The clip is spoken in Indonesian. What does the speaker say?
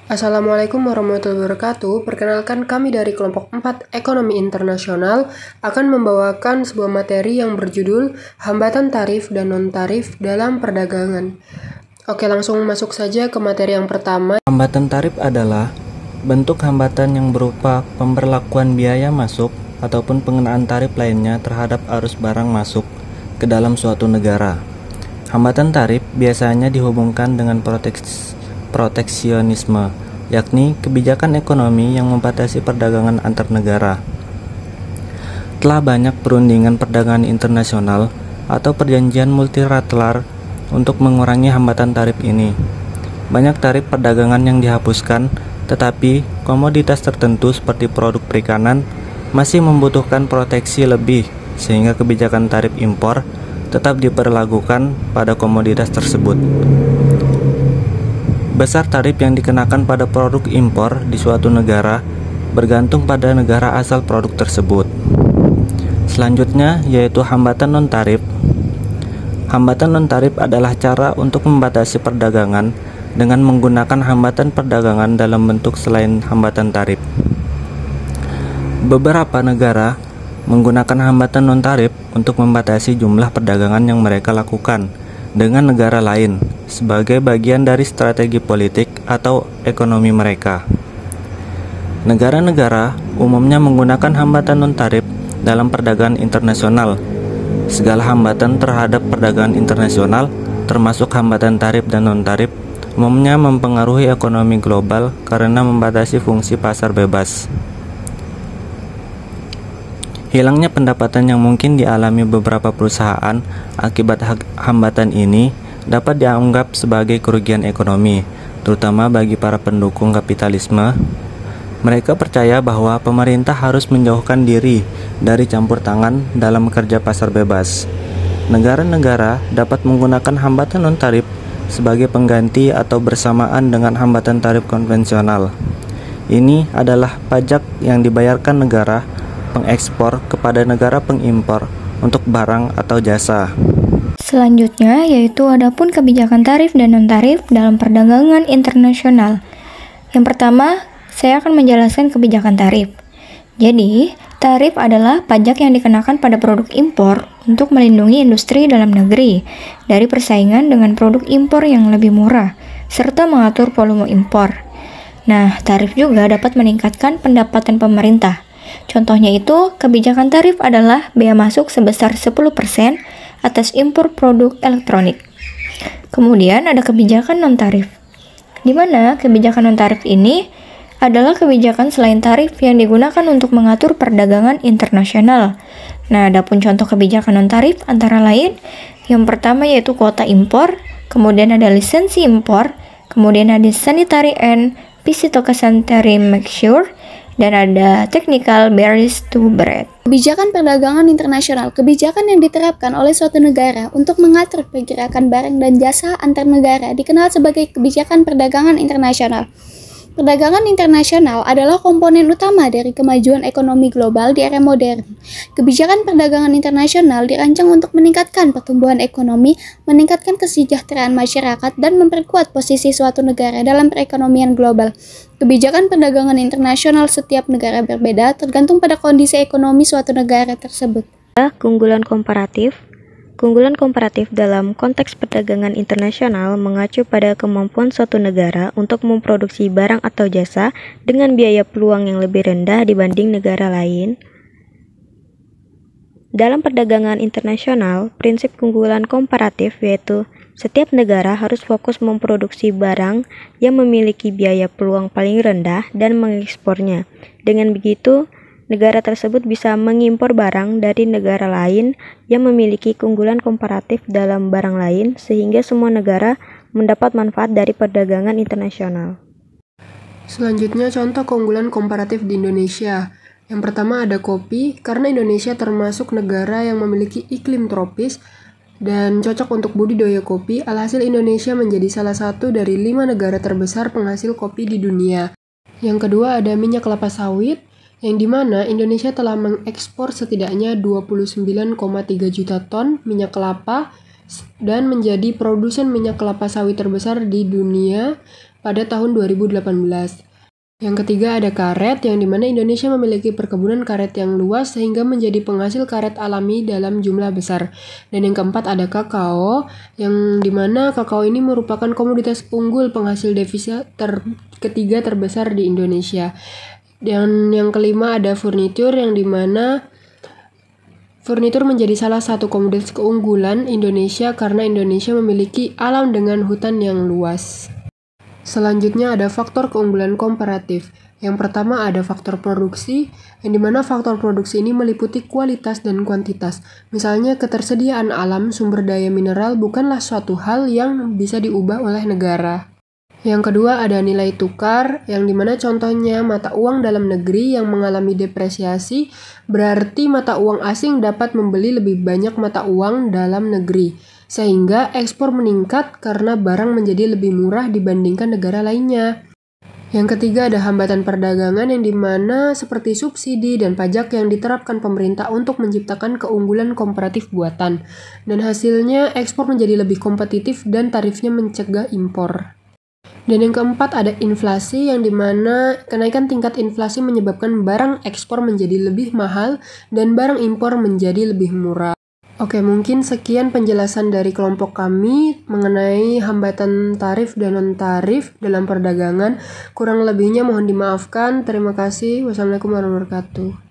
Assalamualaikum warahmatullahi wabarakatuh. Perkenalkan, kami dari kelompok 4 Ekonomi Internasional akan membawakan sebuah materi yang berjudul Hambatan Tarif dan Non-Tarif dalam Perdagangan. Oke, langsung masuk saja ke materi yang pertama. Hambatan tarif adalah bentuk hambatan yang berupa pemberlakuan biaya masuk ataupun pengenaan tarif lainnya terhadap arus barang masuk ke dalam suatu negara. Hambatan tarif biasanya dihubungkan dengan proteksionisme, yakni kebijakan ekonomi yang membatasi perdagangan antar negara. Telah banyak perundingan perdagangan internasional atau perjanjian multilateral untuk mengurangi hambatan tarif ini. Banyak tarif perdagangan yang dihapuskan, tetapi komoditas tertentu seperti produk perikanan masih membutuhkan proteksi lebih, sehingga kebijakan tarif impor tetap diberlakukan pada komoditas tersebut. Besar tarif yang dikenakan pada produk impor di suatu negara bergantung pada negara asal produk tersebut. Selanjutnya yaitu hambatan non-tarif. Hambatan non-tarif adalah cara untuk membatasi perdagangan dengan menggunakan hambatan perdagangan dalam bentuk selain hambatan tarif. Beberapa negara menggunakan hambatan non-tarif untuk membatasi jumlah perdagangan yang mereka lakukan dengan negara lain sebagai bagian dari strategi politik atau ekonomi mereka. Negara-negara umumnya menggunakan hambatan non-tarif dalam perdagangan internasional. Segala hambatan terhadap perdagangan internasional, termasuk hambatan tarif dan non-tarif, umumnya mempengaruhi ekonomi global karena membatasi fungsi pasar bebas. Hilangnya pendapatan yang mungkin dialami beberapa perusahaan akibat hambatan ini dapat dianggap sebagai kerugian ekonomi, terutama bagi para pendukung kapitalisme. Mereka percaya bahwa pemerintah harus menjauhkan diri dari campur tangan dalam kerja pasar bebas. Negara-negara dapat menggunakan hambatan non-tarif sebagai pengganti atau bersamaan dengan hambatan tarif konvensional. Ini adalah pajak yang dibayarkan negara pengekspor kepada negara pengimpor untuk barang atau jasa. Selanjutnya yaitu adapun kebijakan tarif dan non-tarif dalam perdagangan internasional. Yang pertama, saya akan menjelaskan kebijakan tarif. Jadi, tarif adalah pajak yang dikenakan pada produk impor untuk melindungi industri dalam negeri dari persaingan dengan produk impor yang lebih murah, serta mengatur volume impor. Nah, tarif juga dapat meningkatkan pendapatan pemerintah. Contohnya itu, kebijakan tarif adalah bea masuk sebesar 10% atas impor produk elektronik. Kemudian ada kebijakan non-tarif, di mana kebijakan non-tarif ini adalah kebijakan selain tarif yang digunakan untuk mengatur perdagangan internasional. Nah, adapun contoh kebijakan non-tarif antara lain, yang pertama yaitu kuota impor, kemudian ada lisensi impor, kemudian ada sanitary and phytosanitary measure, dan ada technical barriers to trade. Kebijakan perdagangan internasional, kebijakan yang diterapkan oleh suatu negara untuk mengatur pergerakan barang dan jasa antar negara dikenal sebagai kebijakan perdagangan internasional. Perdagangan internasional adalah komponen utama dari kemajuan ekonomi global di era modern. Kebijakan perdagangan internasional dirancang untuk meningkatkan pertumbuhan ekonomi, meningkatkan kesejahteraan masyarakat, dan memperkuat posisi suatu negara dalam perekonomian global. Kebijakan perdagangan internasional setiap negara berbeda tergantung pada kondisi ekonomi suatu negara tersebut. Keunggulan komparatif. Keunggulan komparatif dalam konteks perdagangan internasional mengacu pada kemampuan suatu negara untuk memproduksi barang atau jasa dengan biaya peluang yang lebih rendah dibanding negara lain. Dalam perdagangan internasional, prinsip keunggulan komparatif yaitu setiap negara harus fokus memproduksi barang yang memiliki biaya peluang paling rendah dan mengekspornya. Dengan begitu, negara tersebut bisa mengimpor barang dari negara lain yang memiliki keunggulan komparatif dalam barang lain, sehingga semua negara mendapat manfaat dari perdagangan internasional. Selanjutnya, contoh keunggulan komparatif di Indonesia. Yang pertama ada kopi, karena Indonesia termasuk negara yang memiliki iklim tropis dan cocok untuk budidaya kopi. Alhasil Indonesia menjadi salah satu dari 5 negara terbesar penghasil kopi di dunia. Yang kedua ada minyak kelapa sawit, yang dimana Indonesia telah mengekspor setidaknya 29,3 juta ton minyak kelapa dan menjadi produsen minyak kelapa sawit terbesar di dunia pada tahun 2018. Yang ketiga ada karet, yang dimana Indonesia memiliki perkebunan karet yang luas sehingga menjadi penghasil karet alami dalam jumlah besar. Dan yang keempat ada kakao, yang dimana kakao ini merupakan komoditas unggul penghasil devisa ketiga terbesar di Indonesia. Dan yang kelima ada furnitur, yang dimana furnitur menjadi salah satu komoditas keunggulan Indonesia karena Indonesia memiliki alam dengan hutan yang luas. Selanjutnya ada faktor keunggulan komparatif. Yang pertama ada faktor produksi, yang dimana faktor produksi ini meliputi kualitas dan kuantitas. Misalnya ketersediaan alam sumber daya mineral bukanlah suatu hal yang bisa diubah oleh negara. Yang kedua ada nilai tukar, yang dimana contohnya mata uang dalam negeri yang mengalami depresiasi, berarti mata uang asing dapat membeli lebih banyak mata uang dalam negeri. Sehingga ekspor meningkat karena barang menjadi lebih murah dibandingkan negara lainnya. Yang ketiga ada hambatan perdagangan, yang dimana seperti subsidi dan pajak yang diterapkan pemerintah untuk menciptakan keunggulan komparatif buatan. Dan hasilnya ekspor menjadi lebih kompetitif dan tarifnya mencegah impor. Dan yang keempat ada inflasi, yang dimana kenaikan tingkat inflasi menyebabkan barang ekspor menjadi lebih mahal dan barang impor menjadi lebih murah. Oke, mungkin sekian penjelasan dari kelompok kami mengenai hambatan tarif dan non-tarif dalam perdagangan. Kurang lebihnya mohon dimaafkan. Terima kasih. Wassalamualaikum warahmatullahi wabarakatuh.